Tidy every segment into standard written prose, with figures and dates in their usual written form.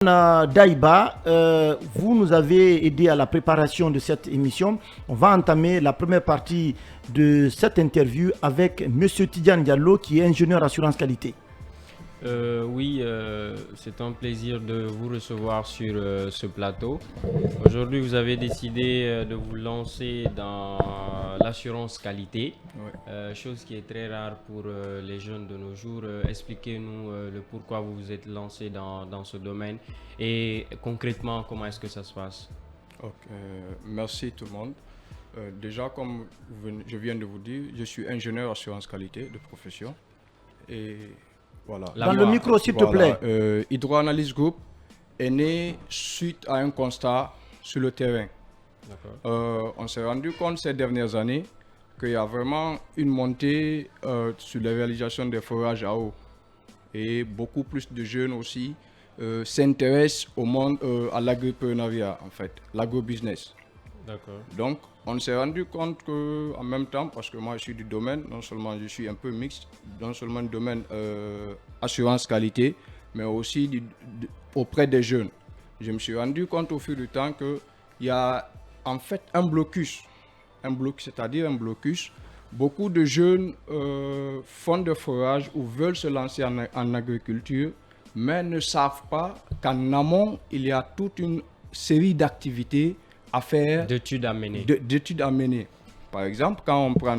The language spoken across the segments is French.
Daïba, vous nous avez aidé à la préparation de cette émission. On va entamer la première partie de cette interview avec Monsieur Tidiane Diallo, qui est ingénieur assurance qualité. Oui, c'est un plaisir de vous recevoir sur ce plateau. Aujourd'hui, vous avez décidé de vous lancer dans l'assurance qualité, chose qui est très rare pour les jeunes de nos jours. Expliquez-nous le pourquoi vous vous êtes lancé dans ce domaine et concrètement, comment est-ce que ça se passe? Merci tout le monde. Déjà, comme je viens de vous dire, je suis ingénieur assurance qualité de profession. Et voilà. Dans le micro, s'il te plaît. Hydroanalyse Group est né suite à un constat sur le terrain. On s'est rendu compte ces dernières années qu'il y a vraiment une montée sur la réalisation des forages à eau. Et beaucoup plus de jeunes aussi s'intéressent au monde, à l'agropreneuriat, en fait, l'agrobusiness. D'accord. Donc, on s'est rendu compte qu'en même temps, parce que moi je suis du domaine, non seulement je suis un peu mixte, non seulement du domaine assurance qualité, mais aussi auprès des jeunes. Je me suis rendu compte au fil du temps qu'il y a en fait un blocus, c'est-à-dire un blocus. Beaucoup de jeunes font des forages ou veulent se lancer en agriculture, mais ne savent pas qu'en amont, il y a toute une série d'activités à faire, d'études à mener. D'études à mener. Par exemple, quand on prend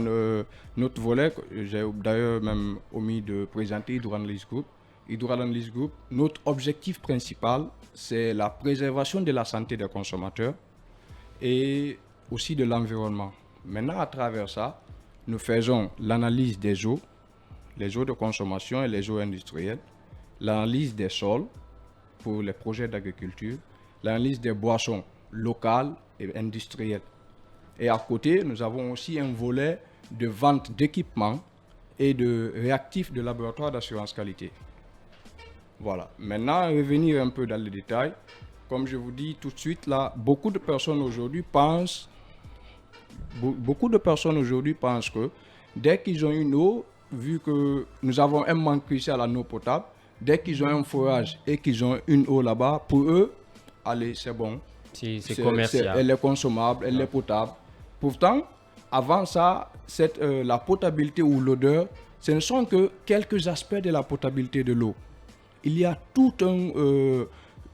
notre volet, j'ai d'ailleurs même omis de présenter Hydroanalyse Group. Hydroanalyse Group, notre objectif principal, c'est la préservation de la santé des consommateurs et aussi de l'environnement. Maintenant, à travers ça, nous faisons l'analyse des eaux, les eaux de consommation et les eaux industrielles, l'analyse des sols pour les projets d'agriculture, l'analyse des boissons locales et industrielles. Et à côté, nous avons aussi un volet de vente d'équipements et de réactifs de laboratoire d'assurance qualité. Voilà. Maintenant, revenir un peu dans les détails. Comme je vous dis tout de suite, là, beaucoup de personnes aujourd'hui pensent que dès qu'ils ont une eau, vu que nous avons un manque crucial en eau potable, dès qu'ils ont un forage et qu'ils ont une eau là-bas, pour eux, allez, c'est bon. C'est commercial. Elle est consommable, elle est potable. Pourtant, avant ça, la potabilité ou l'odeur, ce ne sont que quelques aspects de la potabilité de l'eau. Il y a tout un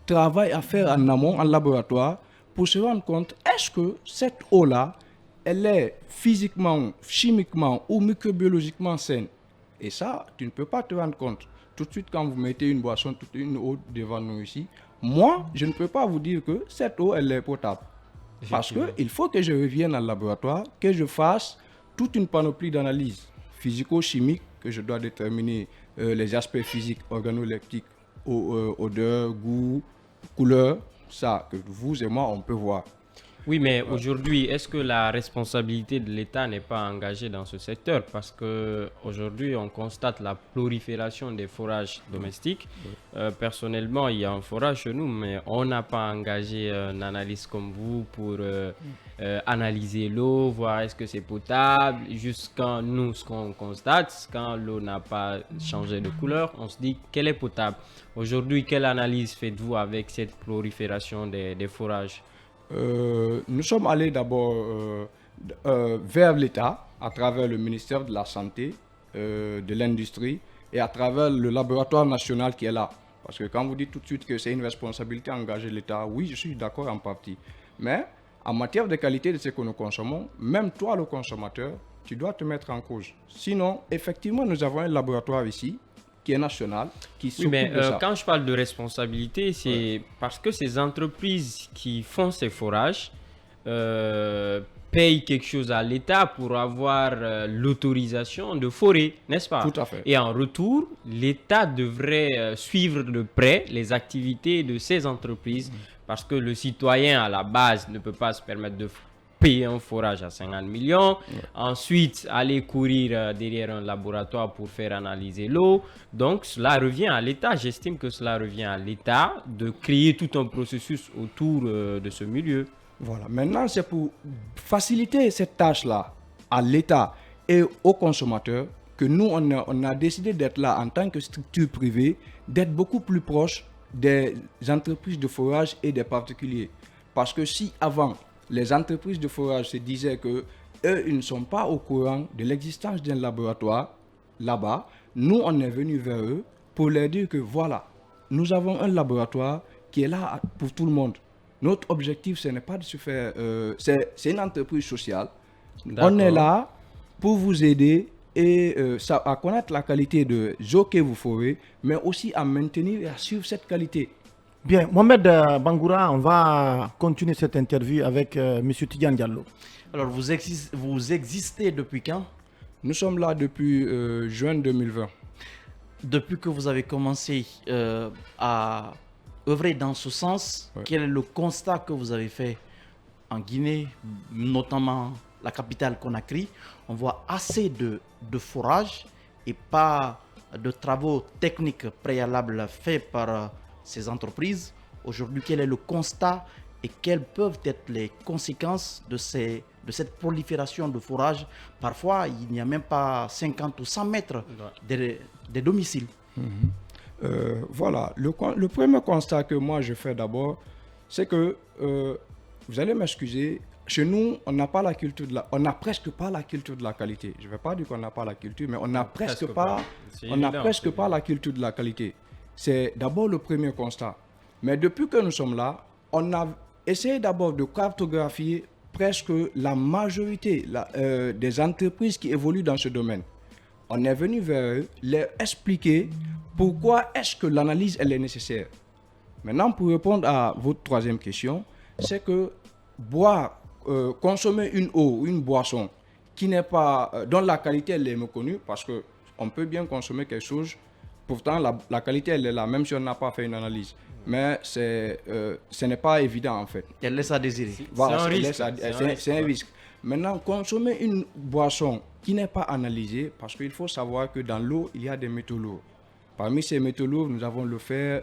travail à faire en amont, en laboratoire, pour se rendre compte, est-ce que cette eau-là, elle est physiquement, chimiquement ou microbiologiquement saine? Et ça, tu ne peux pas te rendre compte. Tout de suite, quand vous mettez une boisson, une eau devant nous ici, moi, je ne peux pas vous dire que cette eau, elle est potable. Parce qu'il faut que je revienne au laboratoire, que je fasse toute une panoplie d'analyses physico-chimiques, que je dois déterminer les aspects physiques, organoleptiques, odeur, goût, couleur, ça, que vous et moi, on peut voir. Oui, mais aujourd'hui, est-ce que la responsabilité de l'État n'est pas engagée dans ce secteur? Parce qu'aujourd'hui, on constate la prolifération des forages domestiques. Personnellement, il y a un forage chez nous, mais on n'a pas engagé un analyste comme vous pour analyser l'eau, voir est-ce que c'est potable. Jusqu'à nous, ce qu'on constate, quand l'eau n'a pas changé de couleur, on se dit qu'elle est potable. Aujourd'hui, quelle analyse faites-vous avec cette prolifération des forages? Nous sommes allés d'abord vers l'État à travers le ministère de la Santé, de l'Industrie et à travers le laboratoire national qui est là. Parce que quand vous dites tout de suite que c'est une responsabilité engagée de l'État, oui, je suis d'accord en partie. Mais en matière de qualité de ce que nous consommons, même toi, le consommateur, tu dois te mettre en cause. Sinon, effectivement, nous avons un laboratoire ici qui est national, qui s'occupe de ça. Quand je parle de responsabilité, c'est parce que ces entreprises qui font ces forages payent quelque chose à l'État pour avoir l'autorisation de forer, n'est-ce pas? Tout à fait. Et en retour, l'État devrait suivre de près les activités de ces entreprises parce que le citoyen, à la base, ne peut pas se permettre de payer un forage à 50 millions, ensuite aller courir derrière un laboratoire pour faire analyser l'eau. Donc cela revient à l'État, j'estime que cela revient à l'État de créer tout un processus autour de ce milieu. Voilà, maintenant c'est pour faciliter cette tâche-là à l'État et aux consommateurs que nous on a décidé d'être là en tant que structure privée, d'être beaucoup plus proche des entreprises de forage et des particuliers. Parce que si avant, les entreprises de forage se disaient que eux, ils ne sont pas au courant de l'existence d'un laboratoire là-bas, nous, on est venu vers eux pour leur dire que voilà, nous avons un laboratoire qui est là pour tout le monde. Notre objectif, ce n'est pas de se faire... c'est une entreprise sociale. On est là pour vous aider et à connaître la qualité de eau que vous ferez, mais aussi à maintenir et à suivre cette qualité. Bien, Mohamed Bangoura, on va continuer cette interview avec M. Tidiane Diallo. Alors, vous existez depuis quand? Nous sommes là depuis juin 2020. Depuis que vous avez commencé à œuvrer dans ce sens, quel est le constat que vous avez fait en Guinée, notamment la capitale Conakry? On voit assez de forages et pas de travaux techniques préalables faits par ces entreprises. Aujourd'hui, quel est le constat et quelles peuvent être les conséquences de cette prolifération de forages? Parfois, il n'y a même pas 50 ou 100 mètres des domiciles. Voilà, le premier constat que moi je fais d'abord, c'est que, vous allez m'excuser, chez nous, on n'a pas la culture on n'a presque pas la culture de la qualité. Je ne vais pas dire qu'on n'a pas la culture, mais on n'a presque pas la culture de la qualité. C'est d'abord le premier constat. Mais depuis que nous sommes là, on a essayé d'abord de cartographier presque la majorité des entreprises qui évoluent dans ce domaine. On est venu vers eux, leur expliquer pourquoi est-ce que l'analyse elle est nécessaire. Maintenant, pour répondre à votre troisième question, c'est que consommer une eau ou une boisson qui n'est pas, dont la qualité elle est méconnue, parce qu'on peut bien consommer quelque chose, pourtant la qualité elle est là, même si on n'a pas fait une analyse. Mais ce n'est pas évident en fait. Elle laisse à désirer. Voilà, c'est un risque. Maintenant, consommer une boisson qui n'est pas analysée, parce qu'il faut savoir que dans l'eau, il y a des métaux lourds. Parmi ces métaux lourds, nous avons le fer,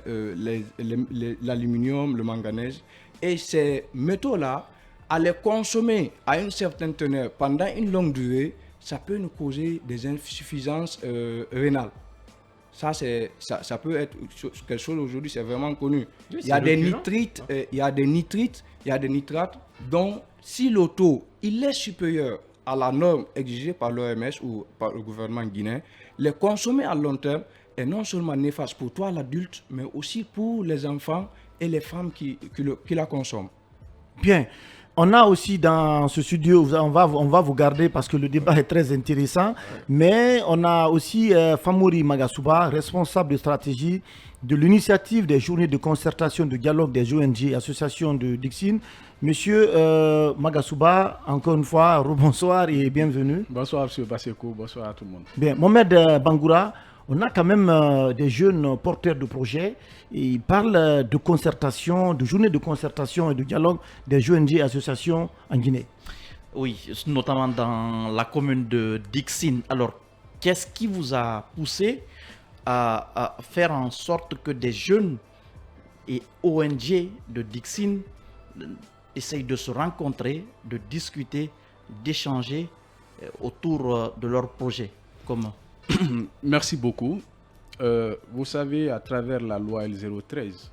l'aluminium, le manganèse. Et ces métaux-là, à les consommer à une certaine teneur pendant une longue durée, ça peut nous causer des insuffisances rénales. Ça peut être quelque chose aujourd'hui, c'est vraiment connu. Oui, il y a des nitrites, il y a des nitrates, dont si le taux il est supérieur à la norme exigée par l'OMS ou par le gouvernement guinéen, les consommer à long terme est non seulement néfaste pour toi l'adulte, mais aussi pour les enfants et les femmes qui la consomment. Bien. On a aussi dans ce studio, on va vous garder parce que le débat est très intéressant, mais on a aussi Famori Magasuba, responsable de stratégie de l'initiative des journées de concertation de dialogue des ONG et associations de Dixine. Monsieur Magasuba, encore une fois, rebonsoir et bienvenue. Bonsoir Monsieur Basekou, bonsoir à tout le monde. Bien, Mohamed Bangoura, on a quand même des jeunes porteurs de projets et ils parlent de concertation, de journée de concertation et de dialogue des ONG et associations en Guinée. Oui, notamment dans la commune de Dixine. Alors, qu'est-ce qui vous a poussé à faire en sorte que des jeunes et ONG de Dixine essayent de se rencontrer, de discuter, d'échanger autour de leurs projets communs? Merci beaucoup. Vous savez, à travers la loi L013,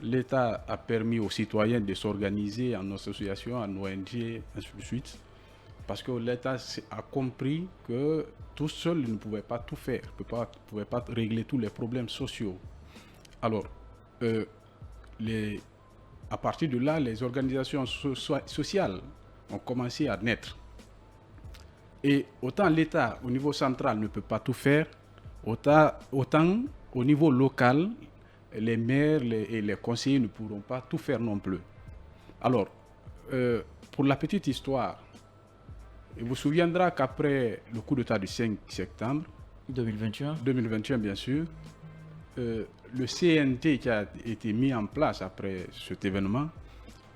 l'État a permis aux citoyens de s'organiser en association, en ONG, ainsi de suite, parce que l'État a compris que tout seul, il ne pouvait pas tout faire, il ne pouvait pas régler tous les problèmes sociaux. Alors, à partir de là, les organisations sociales ont commencé à naître. Et autant l'État, au niveau central, ne peut pas tout faire, autant au niveau local, les maires et les conseillers ne pourront pas tout faire non plus. Alors, pour la petite histoire, il vous souviendra qu'après le coup d'État du 5 septembre 2021 bien sûr, le CNT qui a été mis en place après cet événement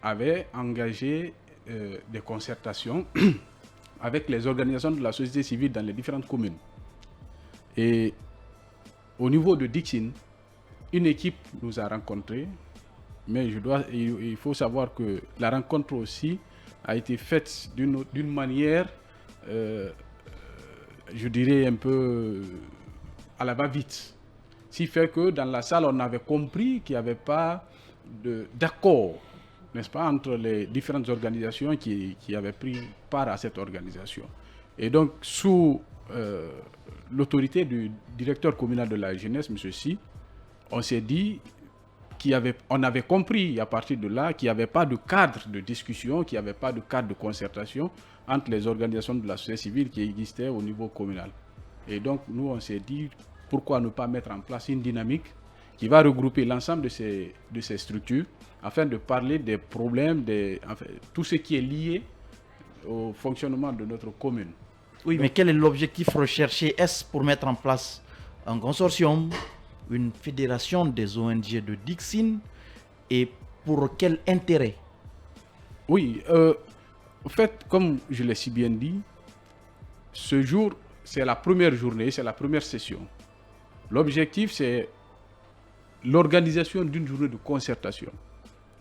avait engagé des concertations avec les organisations de la société civile dans les différentes communes. Et au niveau de Dixine, une équipe nous a rencontrés, mais il faut savoir que la rencontre aussi a été faite d'une manière, je dirais un peu à la va-vite. Ce qui fait que dans la salle, on avait compris qu'il n'y avait pas d'accord, n'est-ce pas, entre les différentes organisations qui avaient pris part à cette organisation. Et donc, sous l'autorité du directeur communal de la jeunesse, M. Si, on s'est dit on avait compris à partir de là qu'il n'y avait pas de cadre de discussion, qu'il n'y avait pas de cadre de concertation entre les organisations de la société civile qui existaient au niveau communal. Et donc, nous, on s'est dit, pourquoi ne pas mettre en place une dynamique qui va regrouper l'ensemble de ces structures afin de parler des problèmes, tout ce qui est lié au fonctionnement de notre commune. Oui, mais quel est l'objectif recherché? Est-ce pour mettre en place un consortium, une fédération des ONG de Dixine, et pour quel intérêt? Oui, en fait, comme je l'ai si bien dit, ce jour, c'est la première journée, c'est la première session. L'objectif, c'est l'organisation d'une journée de concertation.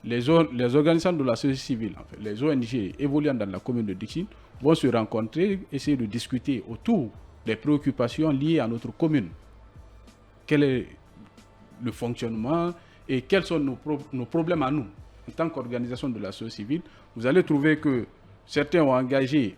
Les organisations de la société civile, en fait, les ONG évoluant dans la commune de Dixine, vont se rencontrer, essayer de discuter autour des préoccupations liées à notre commune. Quel est le fonctionnement et quels sont nos problèmes à nous en tant qu'organisation de la société civile. Vous allez trouver que certains ont engagé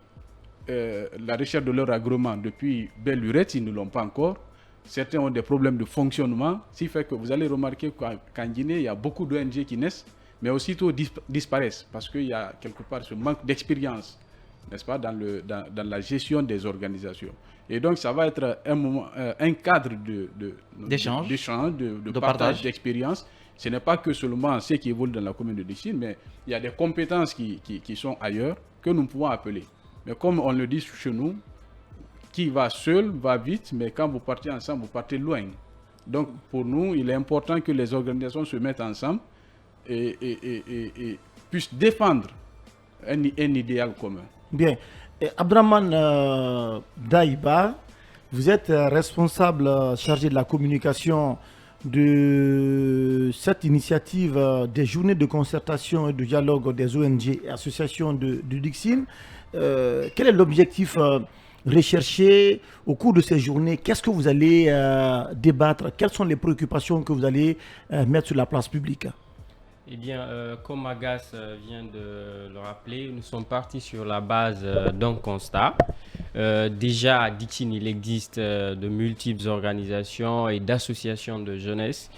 la recherche de leur agrément depuis belle lurette, ils ne l'ont pas encore. Certains ont des problèmes de fonctionnement, ce qui fait que vous allez remarquer qu'en Guinée, il y a beaucoup d'ONG qui naissent, mais aussitôt disparaissent parce qu'il y a quelque part ce manque d'expérience, n'est-ce pas, dans la gestion des organisations. Et donc, ça va être un cadre d'échange, de partage d'expérience. Ce n'est pas que seulement ceux qui évoluent dans la commune de Dixine, mais il y a des compétences qui sont ailleurs que nous pouvons appeler. Mais comme on le dit chez nous, qui va seul va vite, mais quand vous partez ensemble, vous partez loin. Donc, pour nous, il est important que les organisations se mettent ensemble et puissent défendre un idéal commun. Bien. Abdraman Daïba, vous êtes responsable chargé de la communication de cette initiative des journées de concertation et de dialogue des ONG et associations de Dixine. Quel est l'objectif recherché au cours de ces journées? Qu'est-ce que vous allez débattre? Quelles sont les préoccupations que vous allez mettre sur la place publique? Eh bien, comme Agas vient de le rappeler, nous sommes partis sur la base d'un constat. Déjà, à Dixine, il existe de multiples organisations et d'associations de jeunesse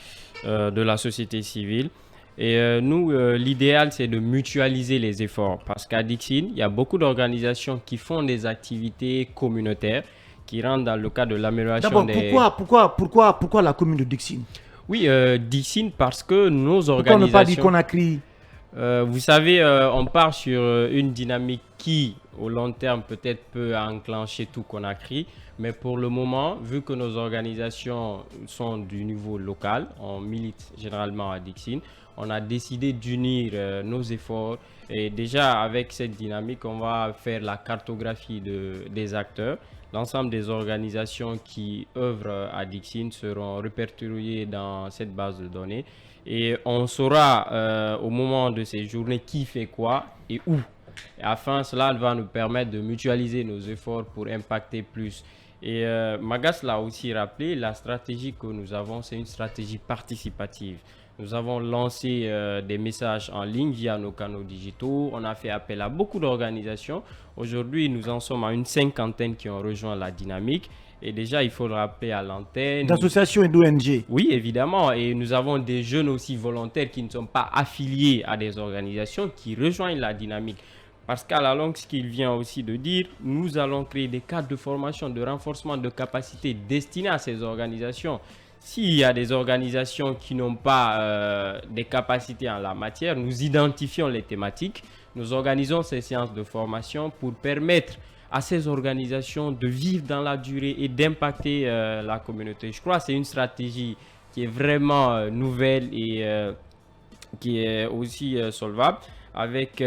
de la société civile. Et nous, l'idéal, c'est de mutualiser les efforts. Parce qu'à Dixine, il y a beaucoup d'organisations qui font des activités communautaires qui rentrent dans le cadre de l'amélioration des... D'abord, pourquoi la commune de Dixine? Oui, Dixine, parce que nos organisations... Pourquoi ne pas dire Conakry? Vous savez, on part sur une dynamique qui, au long terme, peut-être peut enclencher tout Conakry. Mais pour le moment, vu que nos organisations sont du niveau local, on milite généralement à Dixine, on a décidé d'unir nos efforts. Et déjà, avec cette dynamique, on va faire la cartographie des acteurs. L'ensemble des organisations qui œuvrent à Dixine seront répertoriées dans cette base de données. Et on saura au moment de ces journées qui fait quoi et où. Et afin, cela va nous permettre de mutualiser nos efforts pour impacter plus. Et Magas l'a aussi rappelé, la stratégie que nous avons, c'est une stratégie participative. Nous avons lancé des messages en ligne via nos canaux digitaux. On a fait appel à beaucoup d'organisations. Aujourd'hui, nous en sommes à une 50aine qui ont rejoint la dynamique. Et déjà, il faut le rappeler à l'antenne. D'associations et d'ONG. Oui, évidemment. Et nous avons des jeunes aussi volontaires qui ne sont pas affiliés à des organisations qui rejoignent la dynamique. Parce qu'à la longue, ce qu'il vient aussi de dire, nous allons créer des cadres de formation, de renforcement de capacités destinés à ces organisations. S'il y a des organisations qui n'ont pas des capacités en la matière, nous identifions les thématiques, nous organisons ces séances de formation pour permettre à ces organisations de vivre dans la durée et d'impacter la communauté. Je crois que c'est une stratégie qui est vraiment nouvelle et qui est aussi solvable. Avec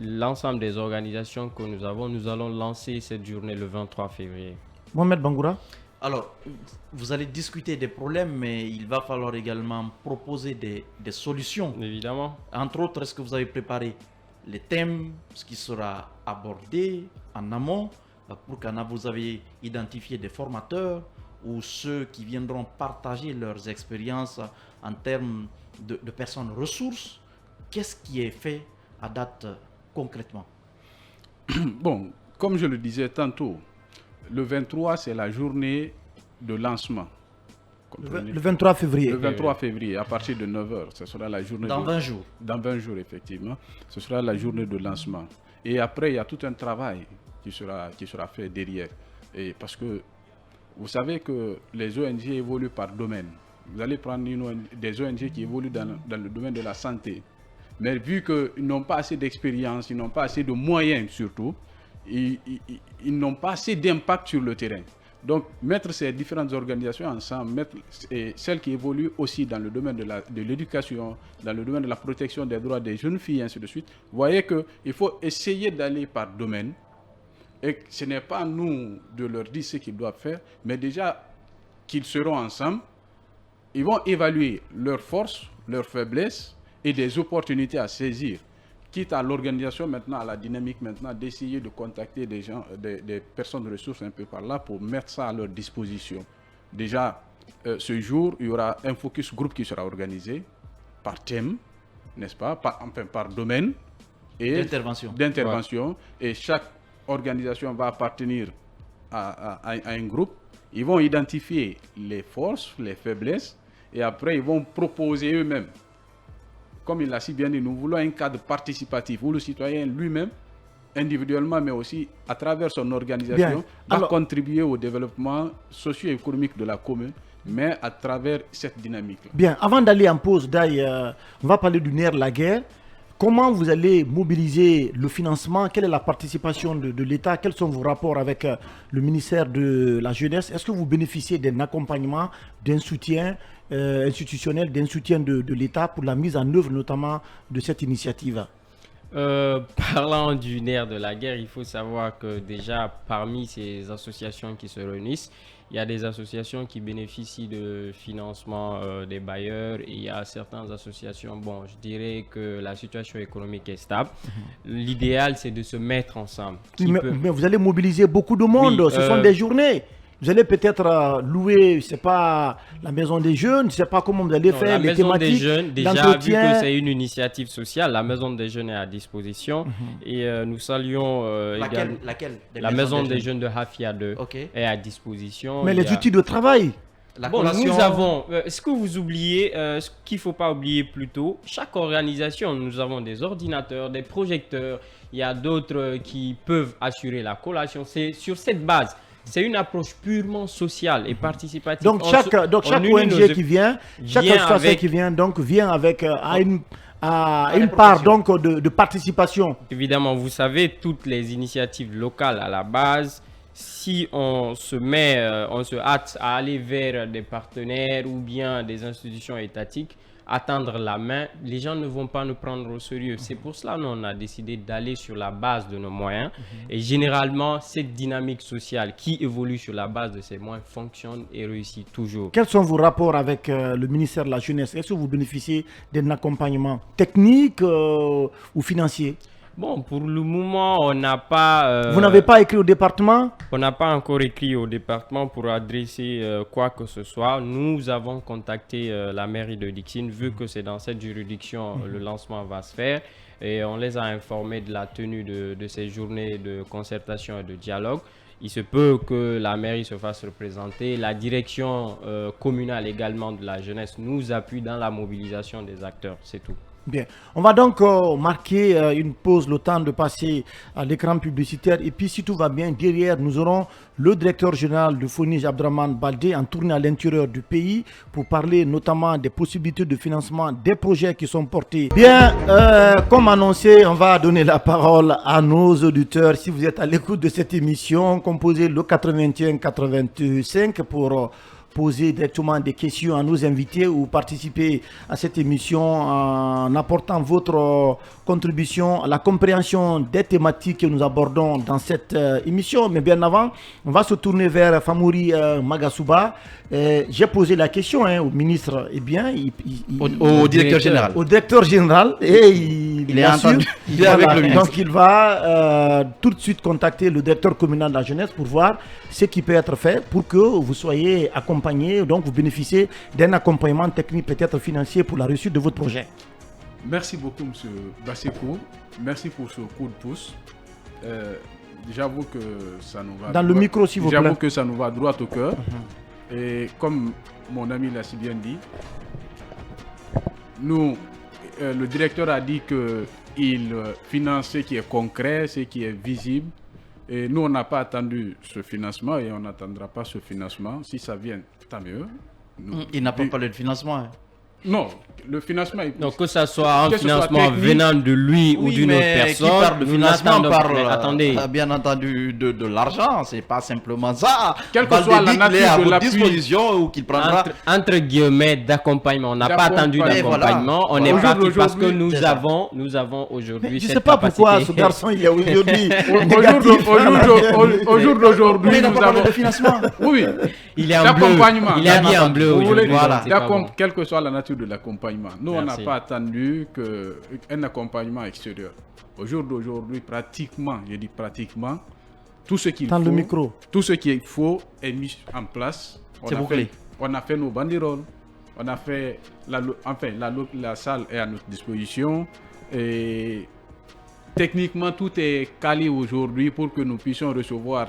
l'ensemble des organisations que nous avons, nous allons lancer cette journée le 23 février. Mohamed Bangoura. Alors, vous allez discuter des problèmes, mais il va falloir également proposer des solutions. Évidemment. Entre autres, est-ce que vous avez préparé les thèmes, ce qui sera abordé en amont? Pour qu'en vous avez identifié des formateurs ou ceux qui viendront partager leurs expériences en termes de personnes ressources, qu'est-ce qui est fait à date concrètement? Bon, comme je le disais tantôt, le 23, c'est la journée de lancement. Le 23 février. Le 23 février, à partir de 9h, ce sera la journée Dans 20 jours. Dans 20 jours, effectivement. Ce sera la journée de lancement. Et après, il y a tout un travail qui sera fait derrière. Et parce que vous savez que les ONG évoluent par domaine. Vous allez prendre des ONG qui évoluent dans le domaine de la santé. Mais vu qu'ils n'ont pas assez d'expérience, ils n'ont pas assez de moyens surtout, ils n'ont pas assez d'impact sur le terrain. Donc, mettre ces différentes organisations ensemble, et celles qui évoluent aussi dans le domaine de l'éducation, dans le domaine de la protection des droits des jeunes filles, et ainsi de suite, vous voyez qu'il faut essayer d'aller par domaine. Et ce n'est pas nous de leur dire ce qu'ils doivent faire, mais déjà qu'ils seront ensemble, ils vont évaluer leurs forces, leurs faiblesses et des opportunités à saisir. Quitte à l'organisation maintenant, à la dynamique maintenant, d'essayer de contacter des gens, des personnes de ressources un peu par là pour mettre ça à leur disposition. Déjà, ce jour, il y aura un focus group qui sera organisé par thème, n'est-ce pas, par domaine et d'intervention. Ouais. Et chaque organisation va appartenir à un groupe. Ils vont identifier les forces, les faiblesses, et après ils vont proposer eux-mêmes. Comme il l'a si bien dit, nous voulons un cadre participatif où le citoyen lui-même, individuellement, mais aussi à travers son organisation, va contribuer au développement socio-économique de la commune, mais à travers cette dynamique-là. Bien, avant d'aller en pause, on va parler du nerf de la guerre. Comment vous allez mobiliser le financement? Quelle est la participation de l'État? Quels sont vos rapports avec le ministère de la Jeunesse? Est-ce que vous bénéficiez d'un accompagnement, d'un soutien institutionnel, d'un soutien de l'État pour la mise en œuvre notamment de cette initiative? Parlant du nerf de la guerre, il faut savoir que déjà parmi ces associations qui se réunissent, il y a des associations qui bénéficient de financement des bailleurs et il y a certaines associations, bon, je dirais que la situation économique est stable. L'idéal, c'est de se mettre ensemble. Mais vous allez mobiliser beaucoup de monde, oui, ce sont des journées. Vous allez peut-être louer, je ne sais pas, la maison des jeunes, je ne sais pas comment vous allez faire les thématiques. La maison des jeunes, déjà vu que c'est une initiative sociale, la maison des jeunes est à disposition. Et nous saluons laquelle la maison des jeunes de Hafia 2 est à disposition. Mais les outils de travail. Bon, nous avons, ce que vous oubliez, ce qu'il ne faut pas oublier plutôt, chaque organisation, nous avons des ordinateurs, des projecteurs, il y a d'autres qui peuvent assurer la collation. C'est sur cette base. C'est une approche purement sociale et participative. Donc chaque ONG qui vient, chaque association qui vient, donc vient avec une part donc de participation. Évidemment, vous savez, toutes les initiatives locales à la base, si on se hâte à aller vers des partenaires ou bien des institutions étatiques, attendre la main, les gens ne vont pas nous prendre au sérieux. C'est pour cela qu'on a décidé d'aller sur la base de nos moyens. Et généralement, cette dynamique sociale qui évolue sur la base de ces moyens fonctionne et réussit toujours. Quels sont vos rapports avec le ministère de la Jeunesse? Est-ce que vous bénéficiez d'un accompagnement technique ou financier? Bon, pour le moment, on n'a pas... Vous n'avez pas écrit au département? On n'a pas encore écrit au département pour adresser quoi que ce soit. Nous avons contacté la mairie de Dixine, vu que c'est dans cette juridiction le lancement va se faire. Et on les a informés de la tenue de ces journées de concertation et de dialogue. Il se peut que la mairie se fasse représenter. La direction communale également de la jeunesse nous appuie dans la mobilisation des acteurs. C'est tout. Bien, on va donc marquer une pause, le temps de passer à l'écran publicitaire. Et puis si tout va bien, derrière, nous aurons le directeur général de FONIGE, Abdraman Baldé, en tournée à l'intérieur du pays pour parler notamment des possibilités de financement des projets qui sont portés. Bien, comme annoncé, on va donner la parole à nos auditeurs. Si vous êtes à l'écoute de cette émission, composez le 81 85 pour poser directement des questions à nos invités ou participer à cette émission en apportant votre contribution à la compréhension des thématiques que nous abordons dans cette émission. Mais bien avant, on va se tourner vers Famouri Magasuba. J'ai posé la question au ministre, au directeur général. Au directeur général, et il est entendu. Il est avec le ministre. Donc il va tout de suite contacter le directeur communal de la jeunesse pour voir ce qui peut être fait pour que vous soyez accompagné, donc vous bénéficiez d'un accompagnement technique, peut-être financier, pour la réussite de votre projet. Merci beaucoup, M. Bassekou. Merci pour ce coup de pouce. J'avoue que ça nous va. Dans le micro, s'il vous plaît. J'avoue que ça nous va droit au cœur. Et comme mon ami l'a si bien dit, nous, le directeur a dit qu'il finance ce qui est concret, ce qui est visible. Et nous, on n'a pas attendu ce financement et on n'attendra pas ce financement. Si ça vient, tant mieux. Il n'a pas parlé de financement. Non, le financement est... Donc que ça soit un financement venant de lui ou d'une autre personne, qui parle de financement parle attendez. Bien entendu de l'argent, c'est pas simplement ça. Quelle que soit la nature de l'appui, disposition ou qu'il prendra entre guillemets d'accompagnement. On n'a pas attendu d'accompagnement, on est parti parce que nous avons aujourd'hui je cette sais pas capacité. pourquoi ce garçon il est aujourd'hui au jour d'aujourd'hui, mais il n'a nous pas parlé avons de financement. oui, Il est en bleu. Il est habillé en bleu aujourd'hui. Voilà. Quelle que soit la nature de l'accompagnement. Nous, on n'a Merci. pas attendu qu'un accompagnement extérieur. Au jour d'aujourd'hui, pratiquement, je dis pratiquement, tout ce qu'il dans faut, le micro. tout ce qu'il faut est mis en place. On a fait nos banderoles, on a fait, la salle est à notre disposition et techniquement tout est calé aujourd'hui pour que nous puissions recevoir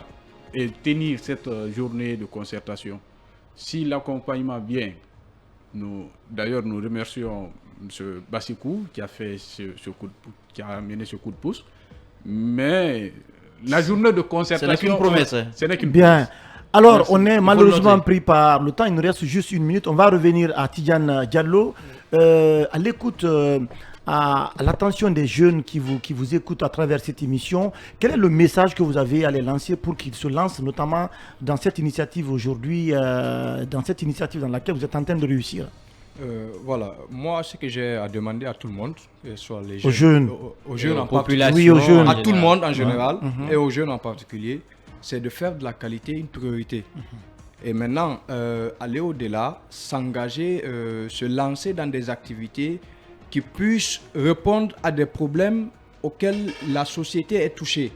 et tenir cette journée de concertation. Si l'accompagnement vient, d'ailleurs nous remercions M. Bassekou qui a fait qui a amené ce coup de pouce, mais la journée de concertation, Ce n'est qu'une promesse. Ce n'est qu'une Bien. promesse. Alors, Merci. on est Il faut malheureusement noter. pris par le temps. Il nous reste juste une minute. On va revenir à Tidjane Diallo. À l'écoute, à l'attention des jeunes qui vous écoutent à travers cette émission, quel est le message que vous avez à les lancer pour qu'ils se lancent, notamment dans cette initiative aujourd'hui, dans cette initiative dans laquelle vous êtes en train de réussir? Voilà, moi ce que j'ai à demander à tout le monde, que ce soit les Aux jeunes. aux jeunes en population, particulier, Oui, aux jeunes. à tout le monde en général Mhm. et aux jeunes en particulier, c'est de faire de la qualité une priorité. Et maintenant, aller au-delà, s'engager, se lancer dans des activités qui puissent répondre à des problèmes auxquels la société est touchée.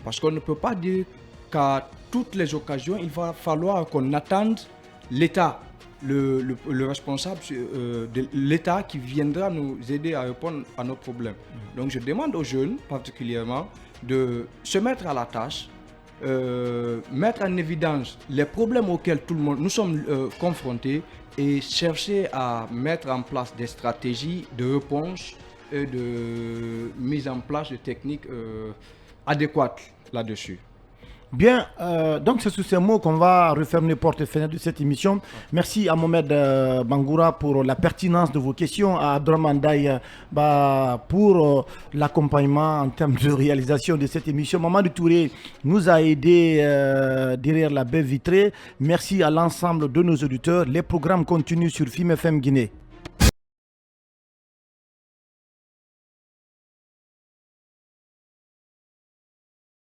Parce qu'on ne peut pas dire qu'à toutes les occasions, il va falloir qu'on attende l'État, le responsable de l'État qui viendra nous aider à répondre à nos problèmes. Donc je demande aux jeunes particulièrement de se mettre à la tâche, mettre en évidence les problèmes auxquels tout le monde nous sommes confrontés et chercher à mettre en place des stratégies de réponse et de mise en place de techniques adéquates là-dessus. Bien, donc c'est sous ces mots qu'on va refermer porte et fenêtre de cette émission. Merci à Mohamed Bangoura pour la pertinence de vos questions, à Abdraman Daye pour l'accompagnement en termes de réalisation de cette émission. Mamadou Touré nous a aidés derrière la baie vitrée. Merci à l'ensemble de nos auditeurs. Les programmes continuent sur FIM FM Guinée.